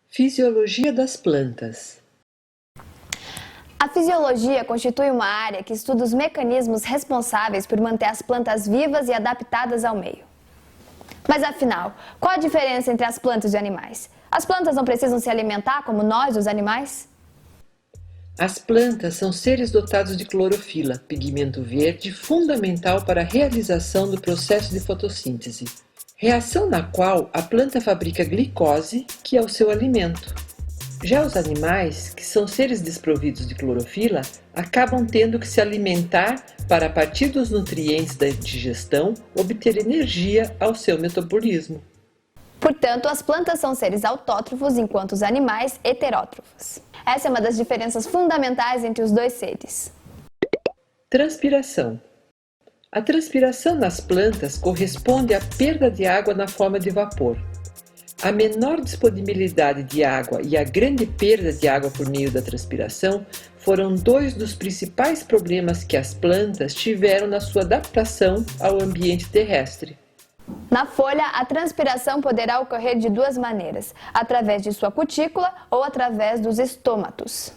Fisiologia das plantas. A fisiologia constitui uma área que estuda os mecanismos responsáveis por manter as plantas vivas e adaptadas ao meio. Mas afinal, qual a diferença entre as plantas e animais? As plantas não precisam se alimentar como nós, os animais? As plantas são seres dotados de clorofila, pigmento verde fundamental para a realização do processo de fotossíntese, reação na qual a planta fabrica glicose, que é o seu alimento. Já os animais, que são seres desprovidos de clorofila, acabam tendo que se alimentar para, a partir dos nutrientes da digestão, obter energia ao seu metabolismo. Portanto, as plantas são seres autótrofos, enquanto os animais heterótrofos. Essa é uma das diferenças fundamentais entre os dois seres. Transpiração. A transpiração nas plantas corresponde à perda de água na forma de vapor. A menor disponibilidade de água e a grande perda de água por meio da transpiração foram dois dos principais problemas que as plantas tiveram na sua adaptação ao ambiente terrestre. Na folha, a transpiração poderá ocorrer de duas maneiras, através de sua cutícula ou através dos estômatos.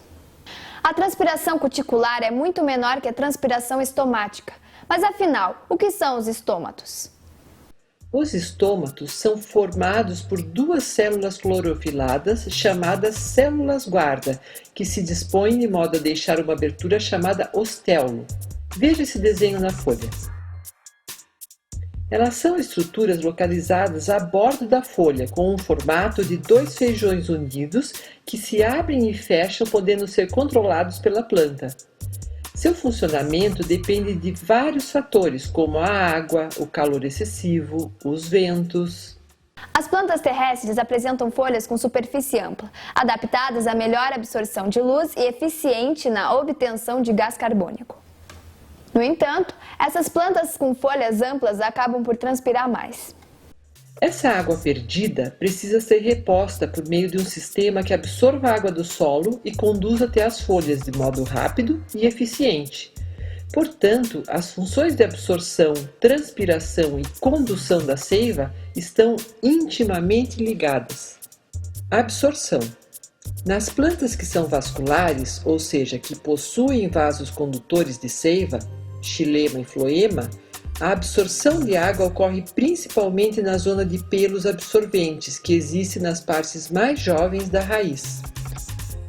A transpiração cuticular é muito menor que a transpiração estomática. Mas afinal, o que são os estômatos? Os estômatos são formados por duas células clorofiladas chamadas células guarda, que se dispõem de modo a deixar uma abertura chamada ostéolo. Veja esse desenho na folha. Elas são estruturas localizadas a bordo da folha, com um formato de dois feijões unidos que se abrem e fecham, podendo ser controlados pela planta. Seu funcionamento depende de vários fatores, como a água, o calor excessivo, os ventos. As plantas terrestres apresentam folhas com superfície ampla, adaptadas à melhor absorção de luz e eficiente na obtenção de gás carbônico. No entanto, essas plantas com folhas amplas acabam por transpirar mais. Essa água perdida precisa ser reposta por meio de um sistema que absorva a água do solo e conduza até as folhas de modo rápido e eficiente. Portanto, as funções de absorção, transpiração e condução da seiva estão intimamente ligadas. Absorção. Nas plantas que são vasculares, ou seja, que possuem vasos condutores de seiva, xilema e floema, a absorção de água ocorre principalmente na zona de pelos absorventes, que existe nas partes mais jovens da raiz.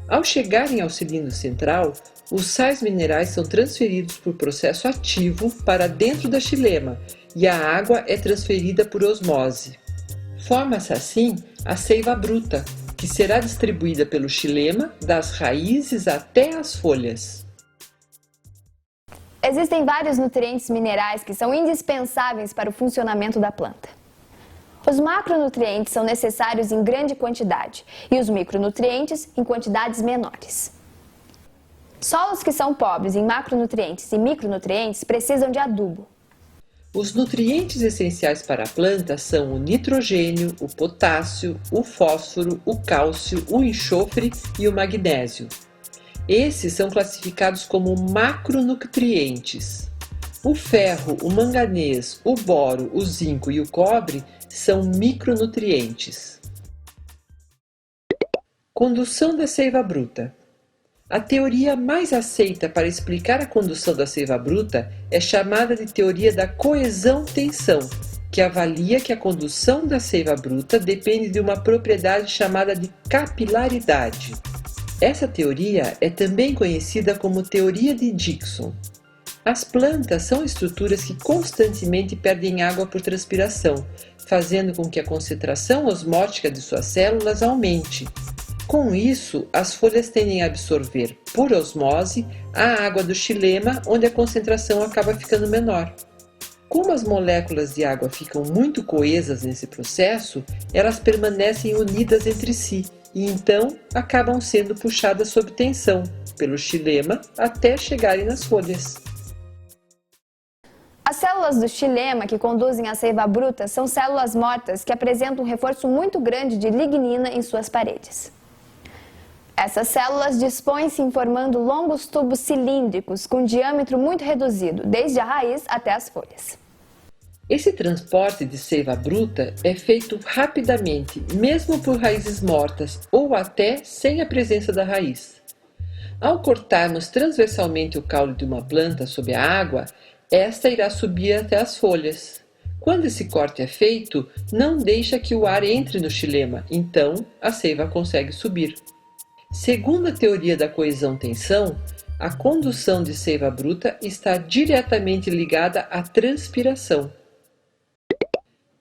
Ao chegarem ao cilindro central, os sais minerais são transferidos por processo ativo para dentro da xilema e a água é transferida por osmose. Forma-se assim a seiva bruta, que será distribuída pelo xilema das raízes até as folhas. Existem vários nutrientes minerais que são indispensáveis para o funcionamento da planta. Os macronutrientes são necessários em grande quantidade e os micronutrientes em quantidades menores. Só os que são pobres em macronutrientes e micronutrientes precisam de adubo. Os nutrientes essenciais para a planta são o nitrogênio, o potássio, o fósforo, o cálcio, o enxofre e o magnésio. Esses são classificados como macronutrientes. O ferro, o manganês, o boro, o zinco e o cobre são micronutrientes. Condução da seiva bruta. A teoria mais aceita para explicar a condução da seiva bruta é chamada de teoria da coesão-tensão, que avalia que a condução da seiva bruta depende de uma propriedade chamada de capilaridade. Essa teoria é também conhecida como teoria de Dickson. As plantas são estruturas que constantemente perdem água por transpiração, fazendo com que a concentração osmótica de suas células aumente. Com isso, as folhas tendem a absorver, por osmose, a água do xilema, onde a concentração acaba ficando menor. Como as moléculas de água ficam muito coesas nesse processo, elas permanecem unidas entre si e então acabam sendo puxadas sob tensão pelo xilema até chegarem nas folhas. As células do xilema que conduzem a seiva bruta são células mortas que apresentam um reforço muito grande de lignina em suas paredes. Essas células dispõem-se em formando longos tubos cilíndricos com diâmetro muito reduzido, desde a raiz até as folhas. Esse transporte de seiva bruta é feito rapidamente, mesmo por raízes mortas ou até sem a presença da raiz. Ao cortarmos transversalmente o caule de uma planta sob a água, esta irá subir até as folhas. Quando esse corte é feito, não deixa que o ar entre no xilema, então a seiva consegue subir. Segundo a teoria da coesão-tensão, a condução de seiva bruta está diretamente ligada à transpiração.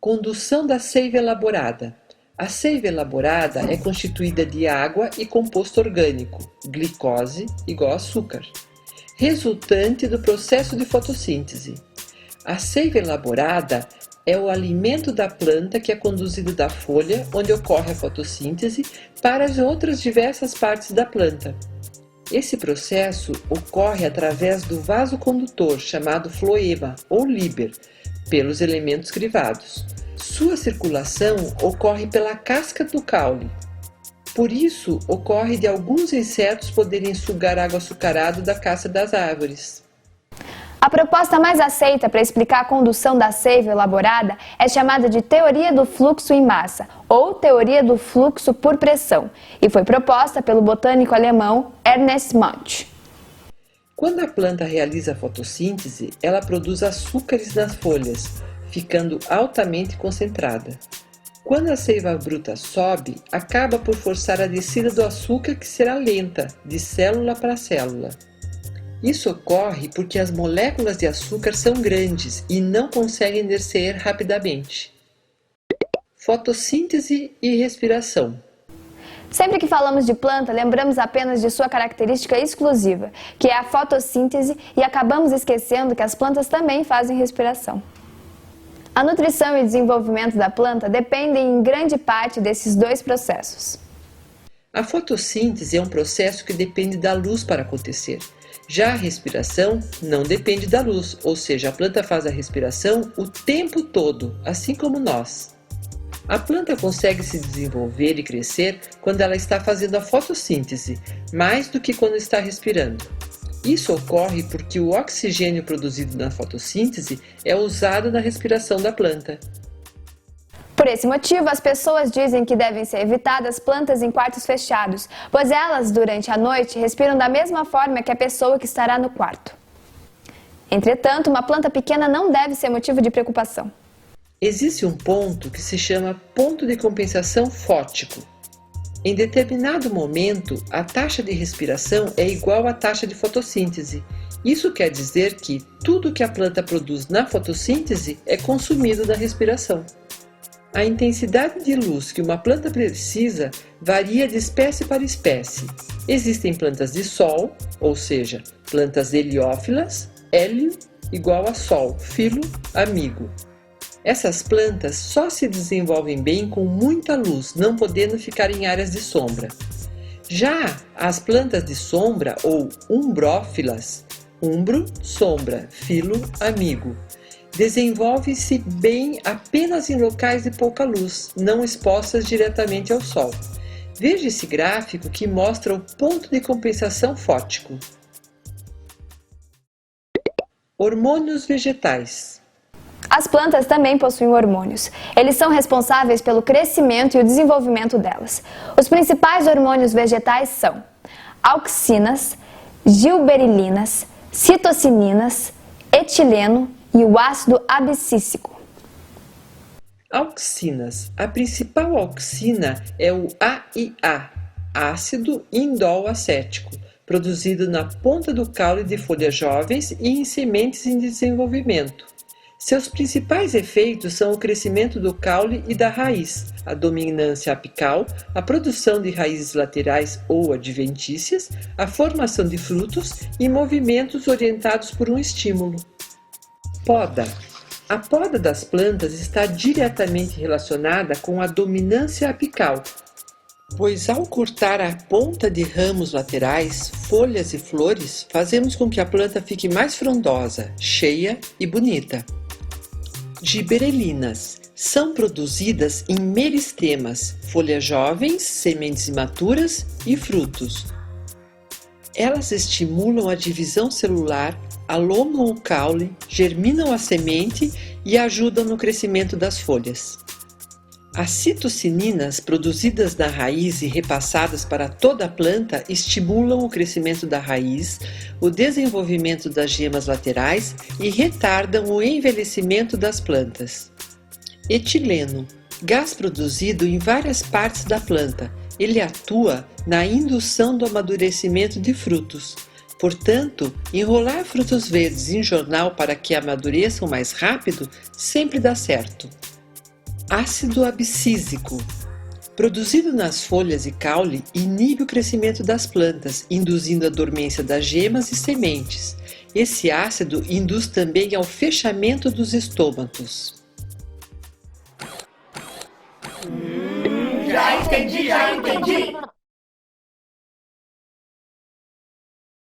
Condução da seiva elaborada. A seiva elaborada é constituída de água e composto orgânico, glicose igual a açúcar, resultante do processo de fotossíntese. A seiva elaborada é o alimento da planta que é conduzido da folha, onde ocorre a fotossíntese, para as outras diversas partes da planta. Esse processo ocorre através do vaso condutor, chamado floema ou líber, pelos elementos crivados. Sua circulação ocorre pela casca do caule. Por isso, ocorre de alguns insetos poderem sugar água açucarada da casca das árvores. A proposta mais aceita para explicar a condução da seiva elaborada é chamada de teoria do fluxo em massa, ou teoria do fluxo por pressão, e foi proposta pelo botânico alemão Ernst Mach. Quando a planta realiza a fotossíntese, ela produz açúcares nas folhas, ficando altamente concentrada. Quando a seiva bruta sobe, acaba por forçar a descida do açúcar, que será lenta, de célula para célula. Isso ocorre porque as moléculas de açúcar são grandes e não conseguem descer rapidamente. Fotossíntese e respiração. Sempre que falamos de planta, lembramos apenas de sua característica exclusiva, que é a fotossíntese, e acabamos esquecendo que as plantas também fazem respiração. A nutrição e o desenvolvimento da planta dependem em grande parte desses dois processos. A fotossíntese é um processo que depende da luz para acontecer. Já a respiração não depende da luz, ou seja, a planta faz a respiração o tempo todo, assim como nós. A planta consegue se desenvolver e crescer quando ela está fazendo a fotossíntese, mais do que quando está respirando. Isso ocorre porque o oxigênio produzido na fotossíntese é usado na respiração da planta. Por esse motivo, as pessoas dizem que devem ser evitadas plantas em quartos fechados, pois elas, durante a noite, respiram da mesma forma que a pessoa que estará no quarto. Entretanto, uma planta pequena não deve ser motivo de preocupação. Existe um ponto que se chama ponto de compensação fótico. Em determinado momento, a taxa de respiração é igual à taxa de fotossíntese. Isso quer dizer que tudo que a planta produz na fotossíntese é consumido na respiração. A intensidade de luz que uma planta precisa varia de espécie para espécie. Existem plantas de sol, ou seja, plantas heliófilas, hélio igual a sol, filo, amigo. Essas plantas só se desenvolvem bem com muita luz, não podendo ficar em áreas de sombra. Já as plantas de sombra, ou umbrófilas, umbro, sombra, filo, amigo, desenvolvem-se bem apenas em locais de pouca luz, não expostas diretamente ao sol. Veja esse gráfico que mostra o ponto de compensação fótico. Hormônios vegetais. As plantas também possuem hormônios. Eles são responsáveis pelo crescimento e o desenvolvimento delas. Os principais hormônios vegetais são auxinas, gilberilinas, citocininas, etileno e o ácido abscíssico. Auxinas. A principal auxina é o AIA, ácido indol acético, produzido na ponta do caule de folhas jovens e em sementes em desenvolvimento. Seus principais efeitos são o crescimento do caule e da raiz, a dominância apical, a produção de raízes laterais ou adventícias, a formação de frutos e movimentos orientados por um estímulo. Poda. A poda das plantas está diretamente relacionada com a dominância apical, pois ao cortar a ponta de ramos laterais, folhas e flores, fazemos com que a planta fique mais frondosa, cheia e bonita. Gibberelinas são produzidas em meristemas, folhas jovens, sementes imaturas e frutos. Elas estimulam a divisão celular, alongam o caule, germinam a semente e ajudam no crescimento das folhas. As citocininas produzidas na raiz e repassadas para toda a planta estimulam o crescimento da raiz, o desenvolvimento das gemas laterais e retardam o envelhecimento das plantas. Etileno, gás produzido em várias partes da planta. Ele atua na indução do amadurecimento de frutos. Portanto, enrolar frutos verdes em jornal para que amadureçam mais rápido sempre dá certo. Ácido abscísico, produzido nas folhas e caule, inibe o crescimento das plantas, induzindo a dormência das gemas e sementes. Esse ácido induz também ao fechamento dos estômatos. Já entendi!